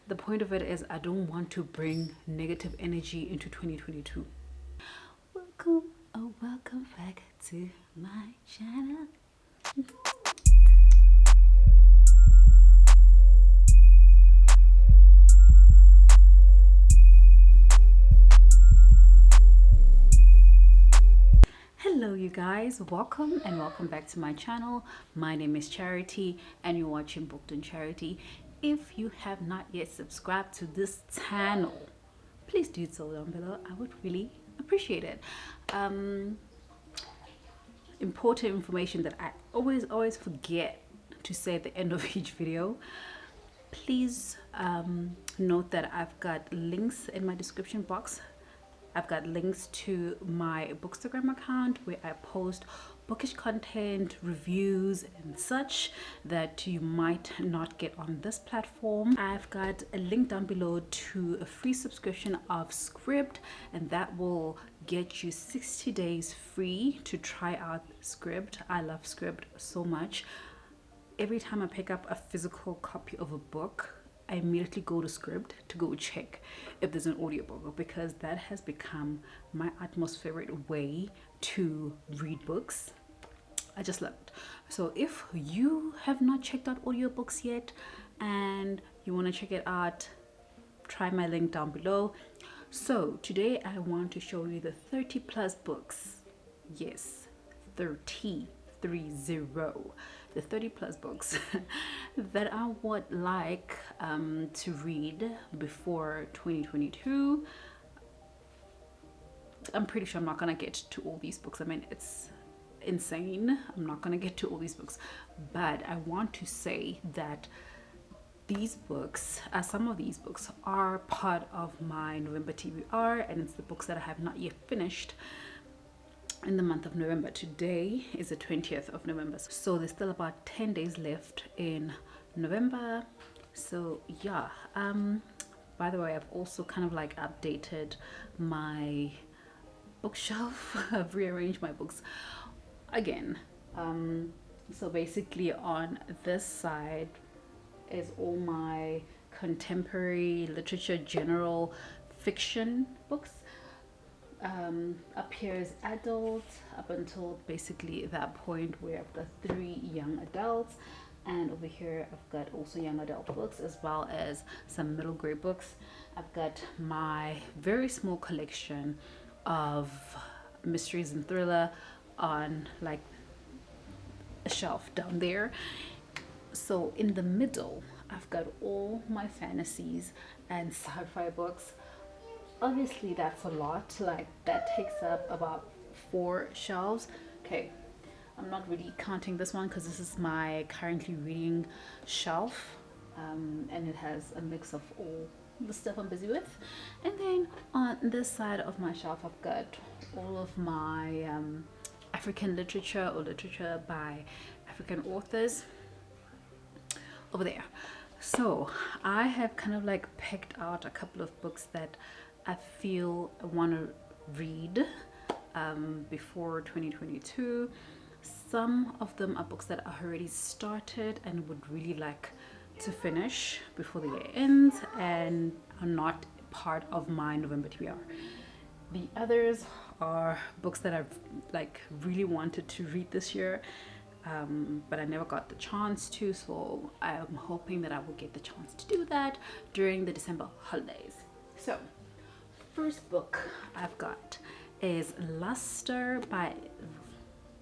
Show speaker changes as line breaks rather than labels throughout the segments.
The point of it is I don't want to bring negative energy into 2022. Welcome back to my channel. Hello you guys, welcome and welcome back to my channel. My name is Charity and you're watching Booked on Charity. If you have not yet subscribed to this channel, please do so down below. I would really appreciate it. Important information that I always forget to say at the end of each video. Please note that I've got links in my description box. I've got links to my Bookstagram account where I post bookish content, reviews and such that you might not get on this platform. I've got a link down below to a free subscription of SCRIBD, and that will get you 60 days free to try out SCRIBD. I love SCRIBD so much. Every time I pick up a physical copy of a book, I immediately go to SCRIBD to go check if there's an audiobook, because that has become my utmost favorite way to read books. I just love it. So if you have not checked out audiobooks yet and you want to check it out, try my link down below. So today I want to show you the 30 plus books. Yes, 30. The 30 plus books that I would like to read before 2022. I'm pretty sure I'm not gonna get to all these books. I mean, it's insane. I'm not gonna get to all these books, but I want to say that these books, some of these books are part of my November TBR, and it's the books that I have not yet finished in the month of November. Today is the 20th of November, so there's still about 10 days left in November. So yeah, by the way, I've also kind of like updated my bookshelf. I've rearranged my books again. So basically on this side is all my contemporary literature, general fiction books. Up here is adult, up until basically that point where I've got 3 young adults, and over here I've got also young adult books as well as some middle grade books. I've got my very small collection of mysteries and thriller on like a shelf down there. So in the middle I've got all my fantasies and sci-fi books. Obviously that's a lot, like that takes up about 4 shelves. Okay, I'm not really counting this one because this is my currently reading shelf, and it has a mix of all the stuff I'm busy with. And then on this side of my shelf I've got all of my African literature or literature by African authors over there. So I have kind of like picked out a couple of books that I feel I want to read before 2022. Some of them are books that I already started and would really like to finish before the year ends and are not part of my November TBR. The others are books that I've like really wanted to read this year, but I never got the chance to, so I'm hoping that I will get the chance to do that during the December holidays. So first book I've got is Luster by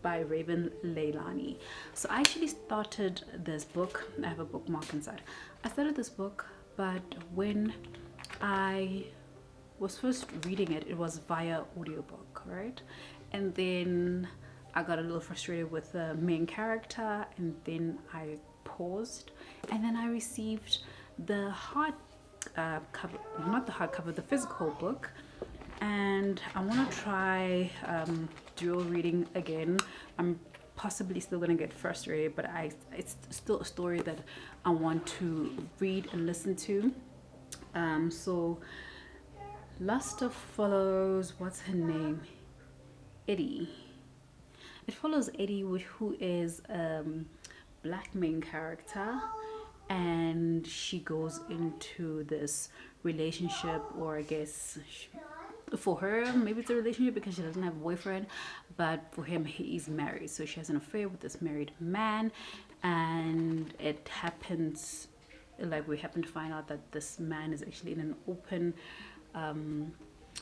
Raven Leilani. So I actually started this book. I have a bookmark inside. I started this book, but when I was first reading it, it was via audiobook, right? And then I got a little frustrated with the main character, and then I paused, and then I received the cover, not the hardcover, the physical book, and I want to try dual reading again. I'm possibly still gonna get frustrated, but it's still a story that I want to read and listen to. So Luster follows, what's her name, Eddie. It follows Eddie, who is Black main character, and she goes into this relationship, or I guess for her maybe it's a relationship because she doesn't have a boyfriend, but for him he is married, so she has an affair with this married man. And it happens, like, we happen to find out that this man is actually in an open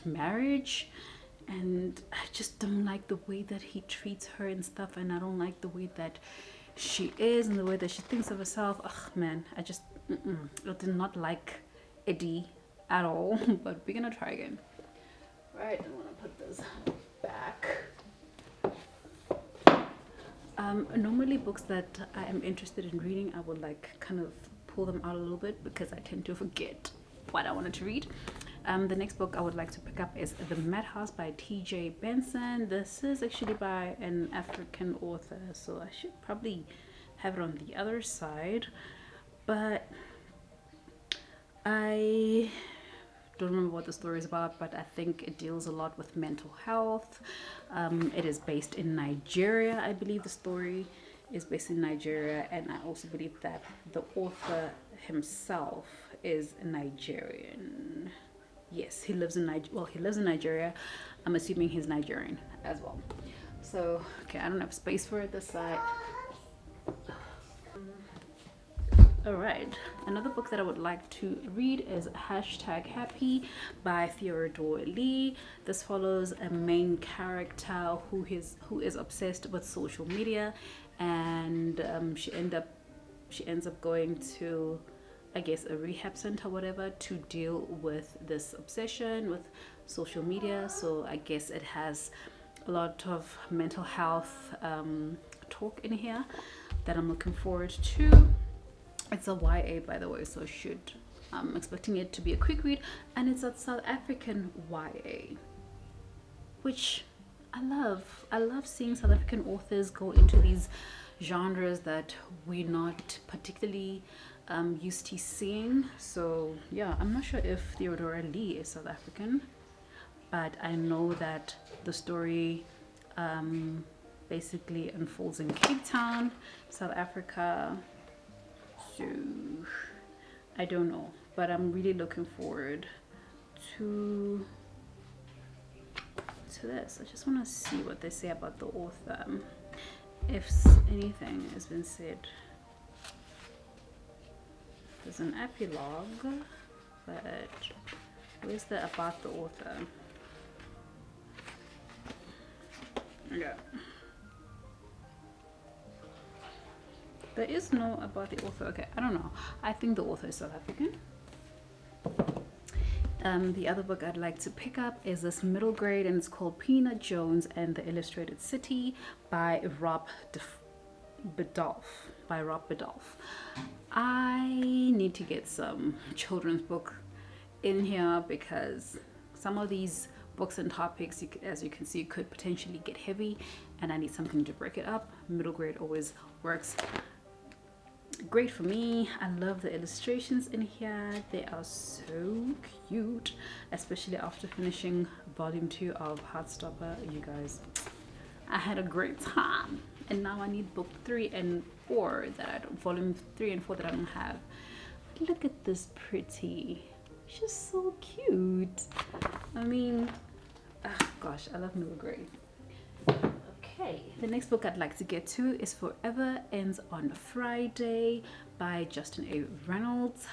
marriage, and I just don't like the way that he treats her and stuff, and I don't like the way that she is and the way that she thinks of herself. Ugh, man, I just I did not like Eddie at all. But we're gonna try again. Right, I want to put this back. Normally books that I am interested in reading, I would like kind of pull them out a little bit because I tend to forget what I wanted to read. The next book I would like to pick up is The Madhouse by T.J. Benson. This is actually by an African author, so I should probably have it on the other side, but I don't remember what the story is about, but I think it deals a lot with mental health. It is based in Nigeria. I believe the story is based in Nigeria, and I also believe that the author himself is Nigerian. Yes, he lives in Nigeria. I'm assuming he's Nigerian as well. So, okay, I don't have space for it this side. All right, another book that I would like to read is #Happy by Theodore Lee. This follows a main character who is obsessed with social media, and she ends up going to, I guess, a rehab center or whatever to deal with this obsession with social media. So I guess it has a lot of mental health talk in here that I'm looking forward to. It's a YA, by the way, so I'm expecting it to be a quick read, and it's a South African YA, which I love. I love seeing South African authors go into these genres that we're not particularly used to seeing. So yeah, I'm not sure if Theodora Lee is South African, but I know that the story basically unfolds in Cape Town, South Africa. So I don't know, but I'm really looking forward to this. I just want to see what they say about the author, if anything has been said. There's an epilogue, but where's the about the author? Yeah. There is no about the author. Okay, I don't know. I think the author is South African. The other book I'd like to pick up is this middle grade, and it's called Peanut Jones and the Illustrated City by Rob Biddulph. I need to get some children's book in here because some of these books and topics, as you can see, could potentially get heavy, and I need something to break it up. Middle grade always works great for me. I love the illustrations in here. They are so cute, especially after finishing volume 2 of Heartstopper. You guys, I had a great time, and now I need book 3 and 4 that I don't, volume 3 and 4 that I don't have. Look at this pretty. She's so cute. I mean, gosh, I love middle grade. Okay, the next book I'd like to get to is Forever Ends on Friday by Justin A. Reynolds.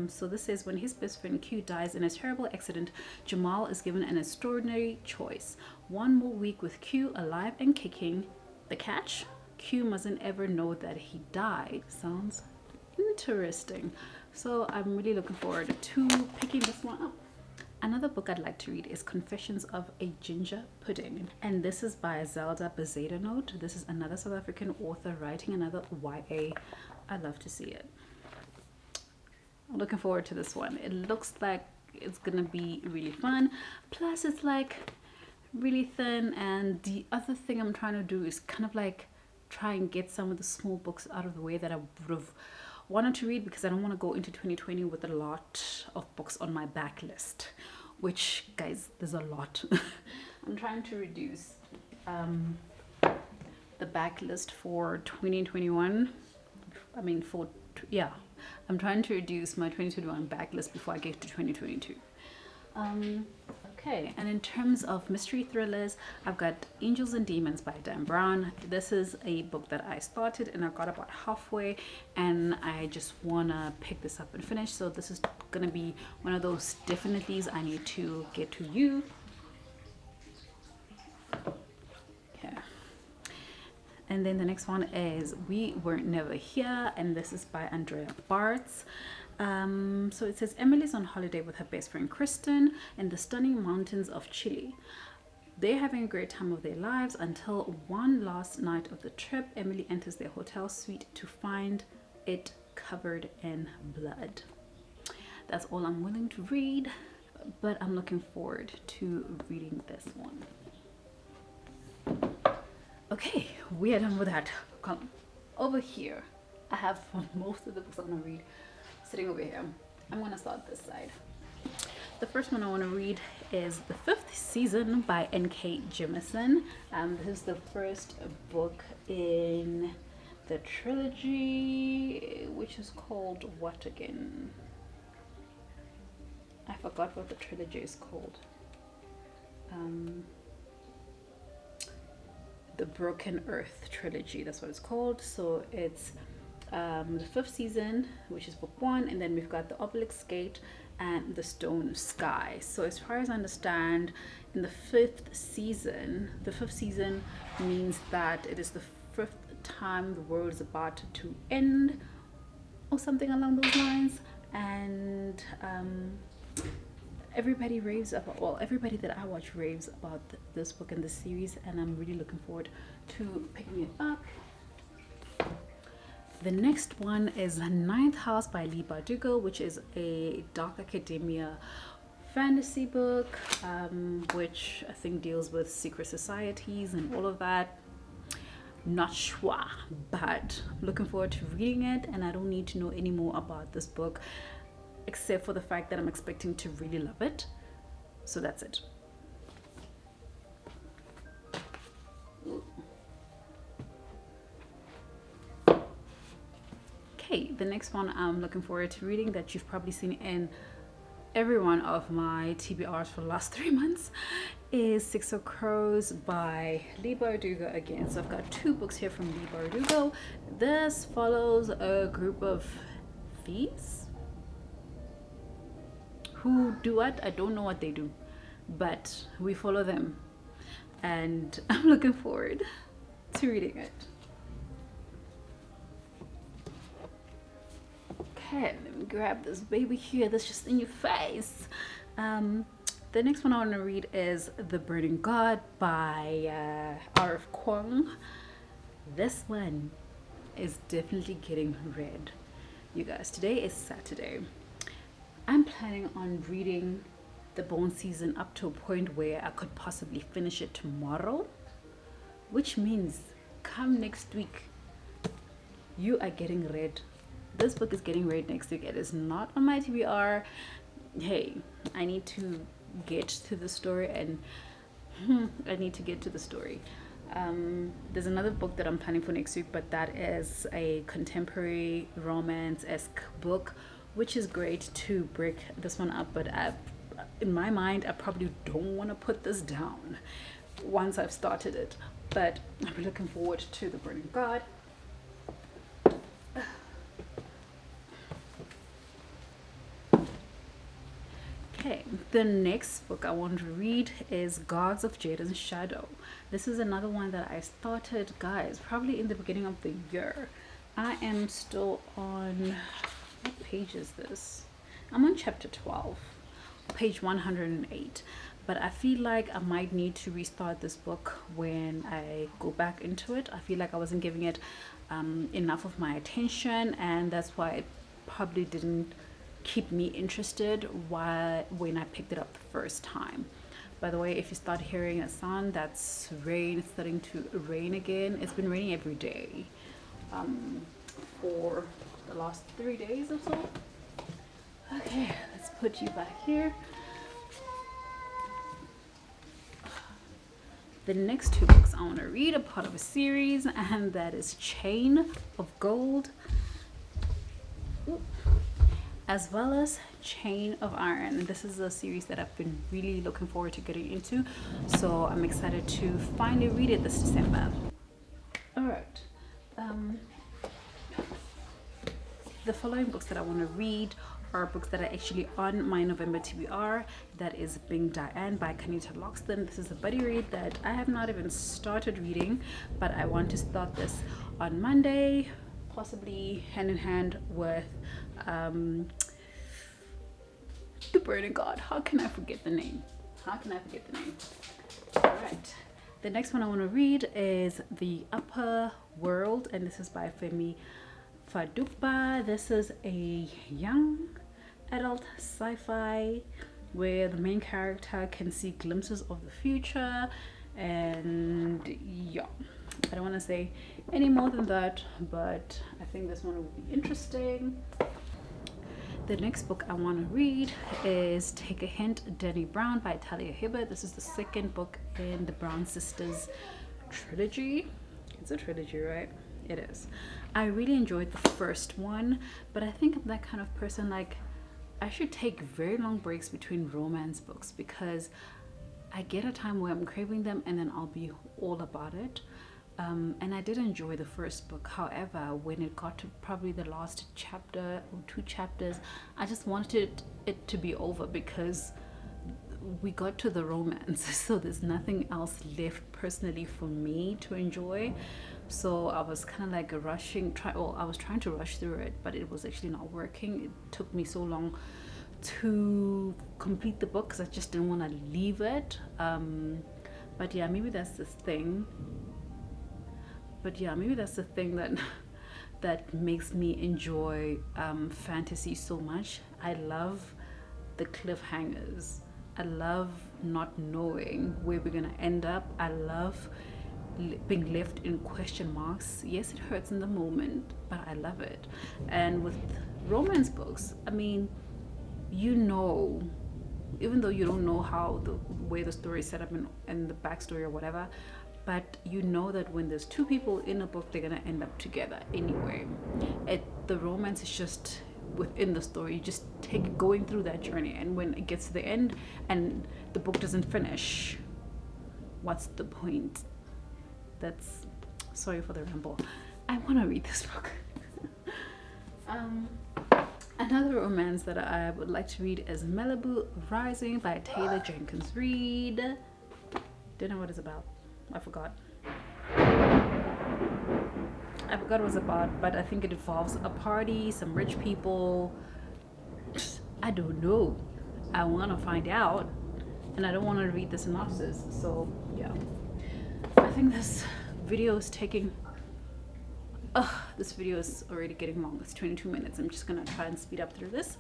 So this says, when his best friend Q dies in a terrible accident, Jamal is given an extraordinary choice. One more week with Q alive and kicking. The catch? Q mustn't ever know that he died. Sounds interesting. So I'm really looking forward to picking this one up. Another book I'd like to read is Confessions of a Ginger Pudding, and this is by Zelda Bezedenote. This is another South African author writing another YA. I'd love to see it. I'm looking forward to this one. It looks like it's gonna be really fun. Plus it's like really thin, and the other thing I'm trying to do is kind of like try and get some of the small books out of the way that I would have wanted to read, because I don't want to go into 2020 with a lot of books on my backlist, which, guys, there's a lot. I'm trying to reduce the backlist for 2021. I mean, I'm trying to reduce my 2021 backlist before I get to 2022. Okay, and in terms of mystery thrillers, I've got Angels and Demons by Dan Brown. This is a book that I started and I got about halfway, and I just wanna pick this up and finish. So this is gonna be one of those definitely's I need to get to you. Okay. And then the next one is We Were Never Here, and this is by Andrea Bartz. So it says Emily's on holiday with her best friend Kristen in the stunning mountains of Chile. They're having a great time of their lives until one last night of the trip, Emily enters their hotel suite to find it covered in blood. That's all I'm willing to read, but I'm looking forward to reading this one. Okay, we are done with that. Come over here. I have most of the books I'm gonna read sitting over here. I'm gonna start this side. The first one I want to read is The Fifth Season by N.K. Jemisin. This is the first book in the trilogy, which is called what again? I forgot what the trilogy is called. The Broken Earth trilogy, that's what it's called. So it's the fifth season, which is book 1, and then we've got the Obelisk Gate and the Stone Sky. So as far as I understand, in the fifth season means that it is the fifth time the world is about to end or something along those lines, and everybody raves about, well, everybody that I watch raves about this book and this series, and I'm really looking forward to picking it up. The next one is The Ninth House by Leigh Bardugo, which is a dark academia fantasy book, which I think deals with secret societies and all of that. Not sure, but I'm looking forward to reading it, and I don't need to know any more about this book except for the fact that I'm expecting to really love it. So that's it. Okay, the next one I'm looking forward to reading that you've probably seen in every one of my TBRs for the last 3 months is Six of Crows by Leigh Bardugo again. So I've got 2 books here from Leigh Bardugo. This follows a group of thieves who do what? I don't know what they do, but we follow them, and I'm looking forward to reading it. Okay, let me grab this baby here that's just in your face. The next one I want to read is The Burning God by R.F. Kuang. This one is definitely getting read. You guys, today is Saturday. I'm planning on reading the Bone season up to a point where I could possibly finish it tomorrow, which means come next week, you are getting read. This book is getting read next week. It is not on my TBR. Hey, I need to get to the story, and I need to get to the story. There's another book that I'm planning for next week, but that is a contemporary romance-esque book, which is great to break this one up. But in my mind, I probably don't want to put this down once I've started it. But I'm looking forward to The Burning God. Okay, the next book I want to read is Gods of Jaden's Shadow. This is another one that I started, guys, probably in the beginning of the year. I am still on, what page is this? I'm on chapter 12, page 108. But I feel like I might need to restart this book when I go back into it. I feel like I wasn't giving it enough of my attention, and that's why it probably didn't keep me interested when I picked it up the first time. By the way, if you start hearing a sound, that's rain. It's starting to rain again. It's been raining every day for the last 3 days or so. Okay, let's put you back here. The next 2 books I want to read are part of a series, and that is Chain of Gold. Ooh. as well as Chain of Iron. This is a series that I've been really looking forward to getting into, so I'm excited to finally read it this December. All right. The following books that I want to read are books that are actually on my November TBR. That is Being Diane by Kanita Loxton. This is a buddy read that I have not even started reading, but I want to start this on Monday, possibly hand in hand with The Burning God. How can I forget the name? All right. The next one I want to read is The Upper World, and this is by Femi Fadukba. This is a young adult sci-fi where the main character can see glimpses of the future, and yeah, I don't want to say any more than that, but I think this one will be interesting. The next book I want to read is Take a Hint, Denny Brown by Talia Hibbert. This is the second book in the Brown Sisters trilogy. It's a trilogy, right? It is. I really enjoyed the first one, but I think I'm that kind of person, like, I should take very long breaks between romance books because I get a time where I'm craving them and then I'll be all about it. And I did enjoy the first book. However, when it got to probably the last chapter or 2 chapters, I just wanted it to be over because we got to the romance. So there's nothing else left personally for me to enjoy. So I was kind of like I was trying to rush through it, but it was actually not working. It took me so long to complete the book because I just didn't want to leave it. But yeah, maybe that's the thing. That makes me enjoy fantasy so much. I love the cliffhangers. I love not knowing where we're gonna end up. I love being left in question marks. Yes, it hurts in the moment, but I love it. And with romance books, I mean, even though you don't know how the way the story is set up and the backstory or whatever, but you know that when there's 2 people in a book, they're gonna end up together anyway. The romance is just within the story. You just going through that journey, and when it gets to the end and the book doesn't finish, what's the point? That's sorry for the ramble. I want to read this book. Another romance that I would like to read is Malibu Rising by Taylor Jenkins Reid. Don't know what it's about. I forgot what it's about, but I think it involves a party, some rich people. I don't know. I want to find out, and I don't want to read the synopsis. So yeah, I think this video is taking. This video is already getting long. It's 22 minutes. I'm just gonna try and speed up through this.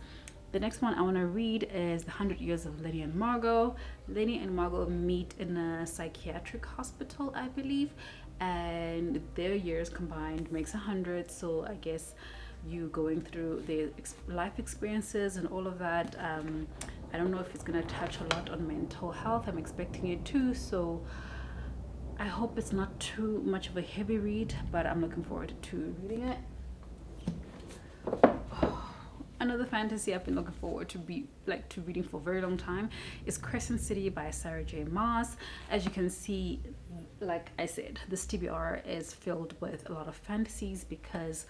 The next one I want to read is The 100 Years of Lenny and Margot. Lenny and Margot meet in a psychiatric hospital, I believe, and their years combined makes 100. So I guess you going through their life experiences and all of that. I don't know if it's going to touch a lot on mental health. I'm expecting it to, so I hope it's not too much of a heavy read, but I'm looking forward to reading it. Another fantasy I've been looking forward to reading for a very long time is Crescent City by Sarah J. Maas. As you can see, like I said, this TBR is filled with a lot of fantasies because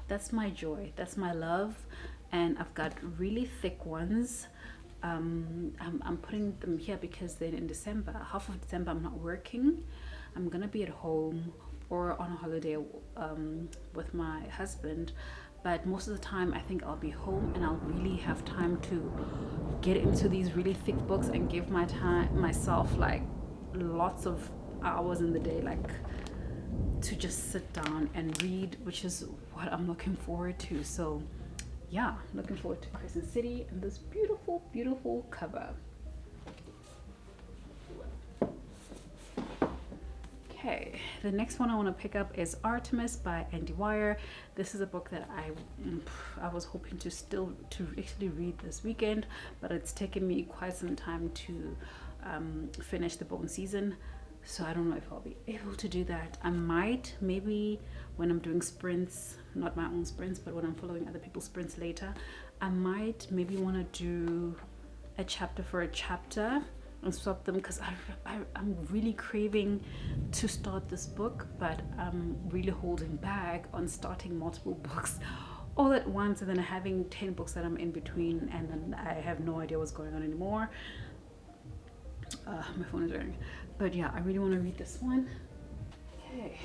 that's my joy, that's my love, and I've got really thick ones. I'm putting them here because then in December, half of December, I'm not working. I'm gonna be at home or on a holiday with my husband. But most of the time, I think I'll be home and I'll really have time to get into these really thick books and give myself like lots of hours in the day, like to just sit down and read, which is what I'm looking forward to. So yeah, looking forward to Crescent City and this beautiful, beautiful cover. Okay, the next one I want to pick up is Artemis by Andy Weir. This is a book that I was hoping to actually read this weekend, but it's taken me quite some time to finish The Bone Season. So I don't know if I'll be able to do that. I might, maybe when I'm doing sprints, not my own sprints, but when I'm following other people's sprints later, I might maybe want to do a chapter for a chapter and swap them, because I'm really craving to start this book, but I'm really holding back on starting multiple books all at once and then having 10 books that I'm in between, and then I have no idea what's going on anymore. My phone is ringing. But yeah, I really want to read this one. Okay.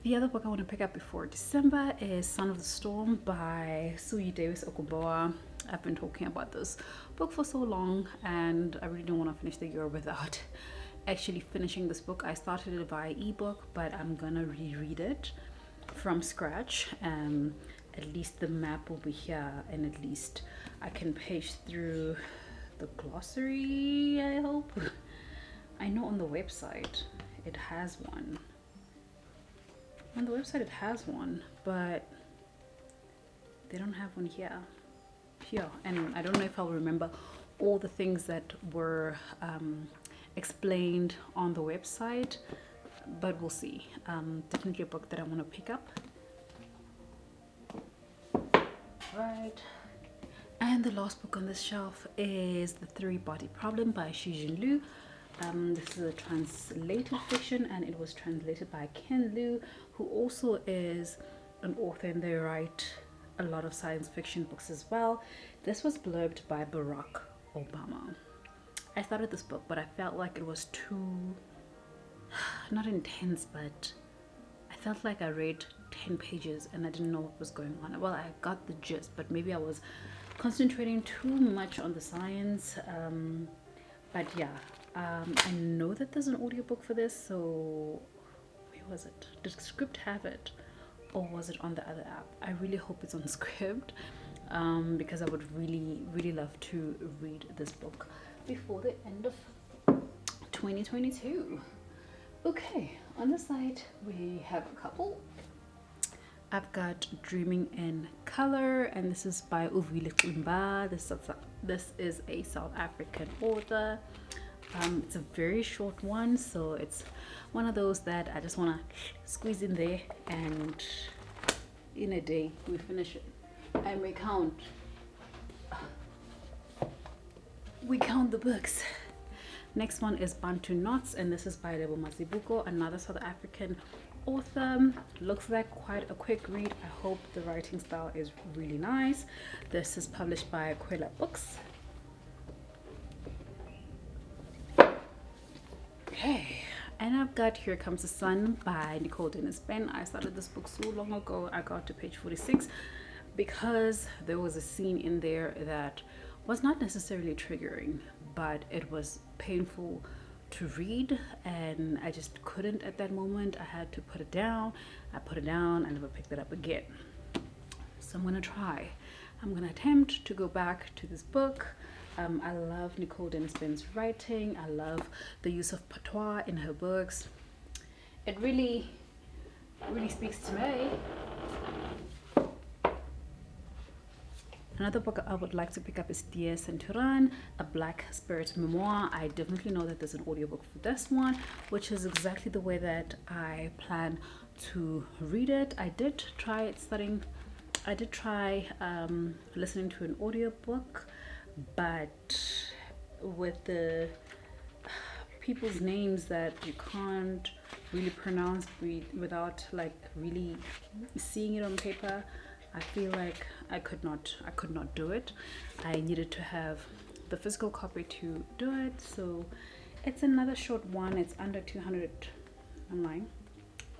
The other book I want to pick up before December is Son of the Storm by Suyi Davis Okumboa. I've been talking about this book for so long, and I really don't want to finish the year without actually finishing this book. I started it via ebook, but I'm gonna reread it from scratch. At least the map will be here, and at least I can page through the glossary, I hope. I know on the website it has one. On the website it has one, but they don't have one here. And I don't know if I'll remember all the things that were explained on the website, but we'll see. Definitely a book that I want to pick up. Right. And the last book on this shelf is The Three-Body Problem by Xi Jinlu. This is a translated fiction, and it was translated by Ken Liu, who also is an author, and they write a lot of science fiction books as well. This was blurbed by Barack Obama. I started this book, but I felt like it was too, not intense, but I felt like I read 10 pages and I didn't know what was going on. Well, I got the gist, but maybe I was concentrating too much on the science. But yeah, I know that there's an audiobook for this, so where was it? Did SCRIBD have it, or was it on the other app? I really hope it's on SCRIBD, because I would really love to read this book before the end of 2022. Okay, on the side we have a couple. I've got Dreaming in Color, and this is by Uvile Kumba. This is a South African author. It's a very short one, so it's one of those that I just want to squeeze in there, and in a day we finish it. And we count the books. Next one is Bantu Knots, and this is by Lebo Mazibuko, another South African author. Looks like quite a quick read. I hope the writing style is really nice. This is published by Kwela Books. Okay, and I've got Here Comes the Sun by Nicole Dennis Ben. I started this book so long ago. I got to page 46 because there was a scene in there that was not necessarily triggering, but it was painful to read, and I just couldn't at that moment. I had to put it down. I put it down. I never picked it up again. So I'm gonna attempt to go back to this book. I love Nicole Dennis Ben's writing. I love the use of patois in her books. It really speaks to me. Another book I would like to pick up is Dear Centurion, a Black Spirit memoir. I definitely know that there's an audiobook for this one, which is exactly the way that I plan to read it. I did try listening to an audiobook, but with the people's names that you can't really pronounce without like really seeing it on paper, I feel like I could not do it. I needed to have the physical copy to do it. So it's another short one. It's under 200, I'm lying,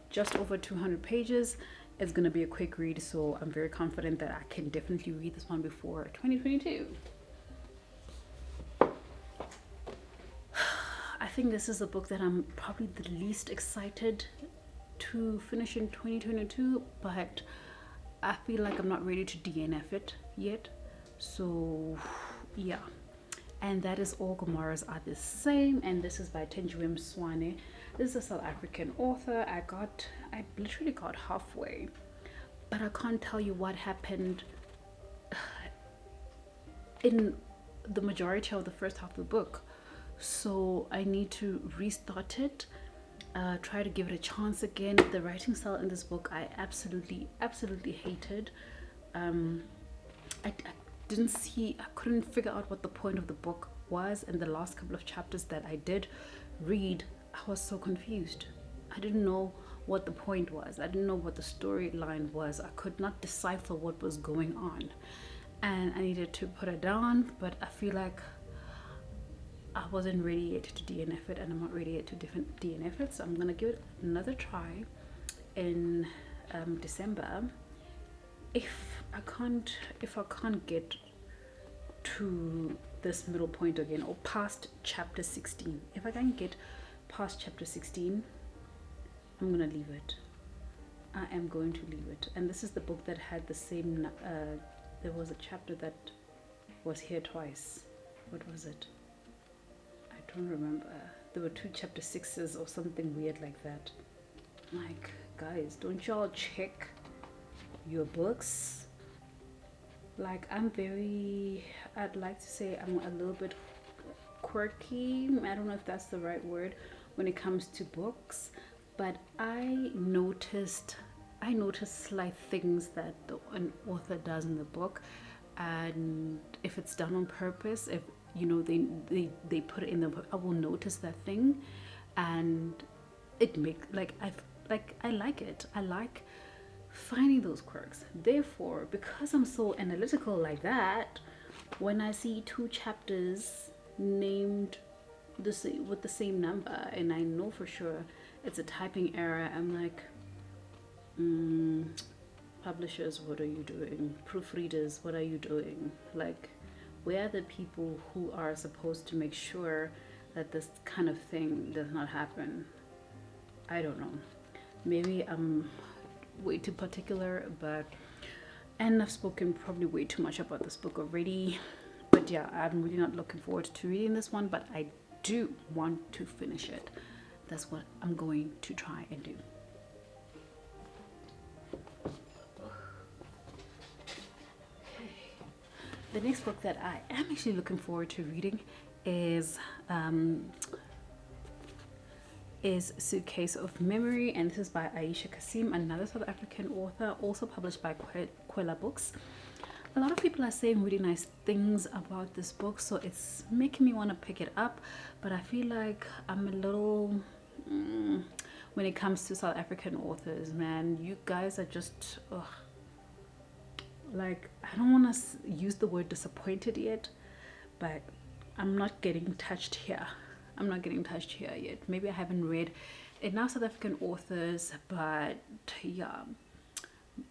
just over 200 pages. It's gonna be a quick read, so I'm very confident that I can definitely read this one before 2022. I think this is a book that I'm probably the least excited to finish in 2022, but I feel like I'm not ready to DNF it yet. So yeah, and that is All Gomorrahs Are the Same, and this is by Tenjuem Swane. This is a South African author. I literally got halfway, but I can't tell you what happened in the majority of the first half of the book. so I need to restart it, try to give it a chance again. The writing style in this book I absolutely hated. I couldn't figure out what the point of the book was, and the last couple of chapters that I did read, I was so confused. I didn't know what the point was. I didn't know what the storyline was. I could not decipher what was going on, and I needed to put it down, but I feel like I wasn't ready yet to DNF it, and I'm not ready yet to DNF it, so I'm gonna give it another try in December. If I can't get to this middle point again, or past chapter 16, if I can get past chapter 16, I'm gonna leave it. I am going to leave it. And this is the book that had the same there was a chapter that was here twice. What was it? I don't remember. There were 2 chapter 6s or something weird like that. Like, guys, don't y'all check your books? Like, I'd like to say I'm a little bit quirky. I don't know if that's the right word when it comes to books, but I noticed slight things that an author does in the book, and if it's done on purpose, if they put it in the book, I will notice that thing, and it makes I like it. I like finding those quirks. Therefore, because I'm so analytical like that, when I see 2 chapters named with the same number, and I know for sure it's a typing error, I'm like, publishers, what are you doing? Proofreaders, what are you doing? Like, where are the people who are supposed to make sure that this kind of thing does not happen? I don't know. Maybe I'm way too particular, and I've spoken probably way too much about this book already. But yeah, I'm really not looking forward to reading this one, but I do want to finish it. That's what I'm going to try and do. The next book that I am actually looking forward to reading is Suitcase of Memory, and this is by Aisha Kasim, another South African author, also published by Kwela Books. A lot of people are saying really nice things about this book, so it's making me want to pick it up, but I feel like I'm a little when it comes to South African authors, man, you guys are just like, I don't want to use the word disappointed yet, but I'm not getting touched here. I'm not getting touched here yet. Maybe I haven't read enough South African authors, but yeah,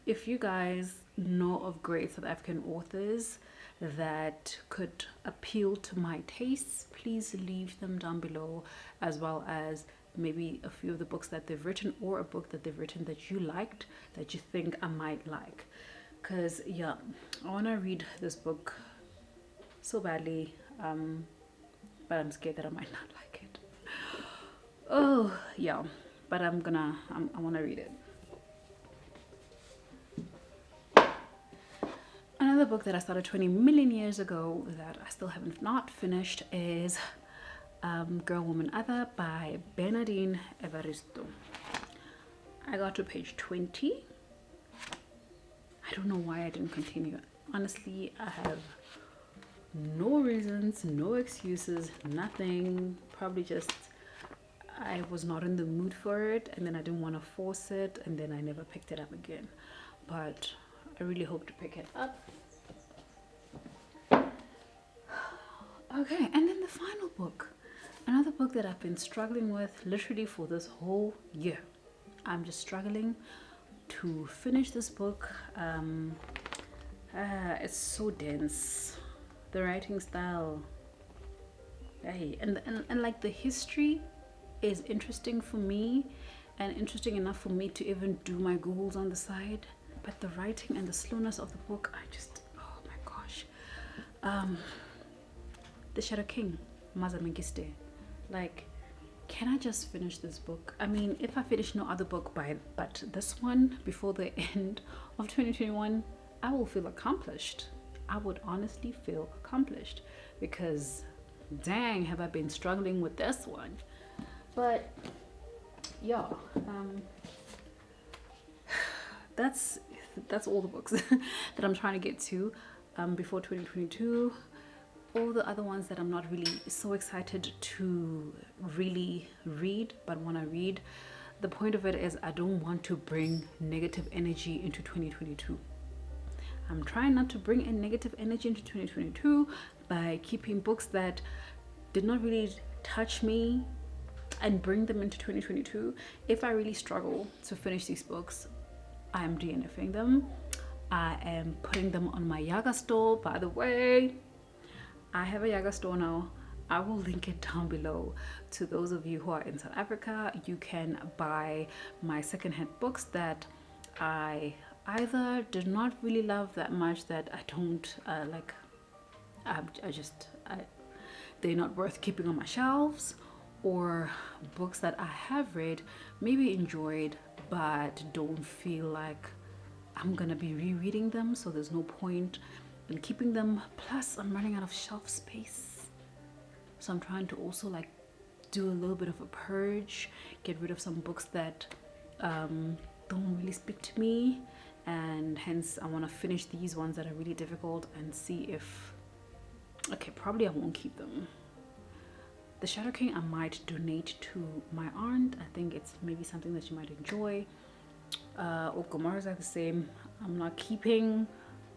if you guys know of great South African authors that could appeal to my tastes, please leave them down below, as well as maybe a few of the books that they've written, or a book that they've written that you liked, that you think I might like. Because yeah, I want to read this book so badly, but I'm scared that I might not like it. Oh yeah, but I want to read it. Another book that I started 20 million years ago that I still haven't not finished is Girl, Woman, Other by Bernardine Evaristo. I got to page 20. I don't know why I didn't continue. Honestly, I have no reasons, no excuses, nothing. Probably just I was not in the mood for it, and then I didn't want to force it, and then I never picked it up again. But I really hope to pick it up. Okay, and then the final book. Another book that I've been struggling with literally for this whole year. I'm just struggling to finish this book. It's so dense. The writing style, hey, and like the history is interesting for me, and interesting enough for me to even do my Googles on the side. But the writing and the slowness of the book, oh my gosh. The Shadow King, Maza Mengiste. Like, can I just finish this book? I mean, if I finish no other book but this one before the end of 2021, I will feel accomplished. I would honestly feel accomplished, because dang, have I been struggling with this one. But yeah, that's all the books that I'm trying to get to before 2022. All the other ones that I'm not really so excited to really read but want to read. The point of it is I don't want to bring negative energy into 2022. I'm trying not to bring in negative energy into 2022 by keeping books that did not really touch me and bring them into 2022. If I really struggle to finish these books, I am DNFing them. I am putting them on my Yaga store. By the way, I have a Yaga store now. I will link it down below. To those of you who are in South Africa, you can buy my secondhand books that I either did not really love that much, that I don't like. They're not worth keeping on my shelves, or books that I have read, maybe enjoyed, but don't feel like I'm gonna be rereading them, so there's no point in keeping them. Plus I'm running out of shelf space, so I'm trying to also like do a little bit of a purge, get rid of some books that don't really speak to me, and hence I want to finish these ones that are really difficult and see if, okay, probably I won't keep them. The Shadow King I might donate to my aunt. I think it's maybe something that she might enjoy. Okomaras are the same. I'm not keeping.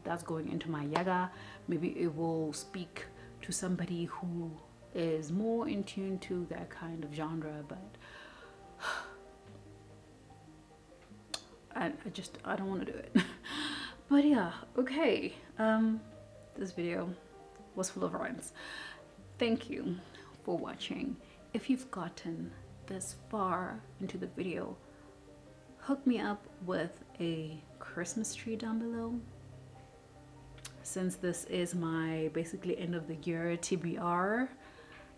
That's going into my Yaga. Maybe it will speak to somebody who is more in tune to that kind of genre, but I don't want to do it. But yeah, okay. This video was full of rhymes. Thank you for watching. If you've gotten this far into the video, hook me up with a Christmas tree down below. Since this is my basically end of the year TBR,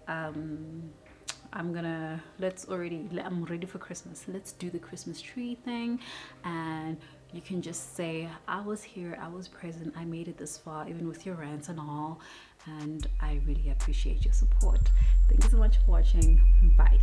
I'm ready for Christmas. Let's do the Christmas tree thing, and you can just say, I was here, I was present, I made it this far, even with your rants and all, and I really appreciate your support. Thank you so much for watching. Bye.